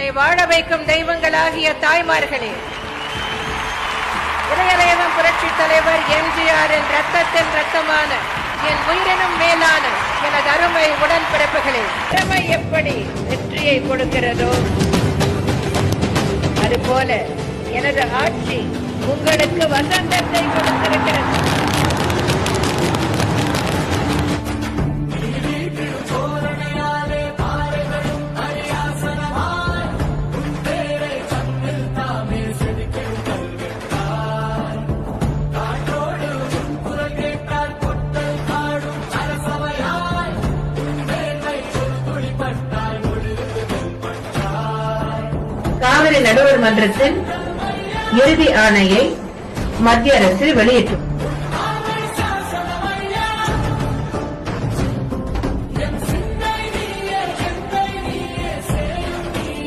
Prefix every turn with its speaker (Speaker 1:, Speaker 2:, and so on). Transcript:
Speaker 1: என்னை வாழ வைக்கும் தெய்வங்களாகிய தாய்மார்களே, இதயதேவம் புரட்சி தலைவர் எம்ஜிஆரின் ரத்தத்தின் ரத்தமான என் உயிரினும் மேலான எனது அருமை உடன்பிறப்புகளே, திறமை எப்படி வெற்றியை கொடுக்கிறதோ அதுபோல எனது ஆட்சி உங்களுக்கு வசந்தத்தை கொடுத்திருக்கிறது. காவிரி நடுவர் மன்றத்தின் இறுதி ஆணையை மத்திய அரசு வெளியிட்டது.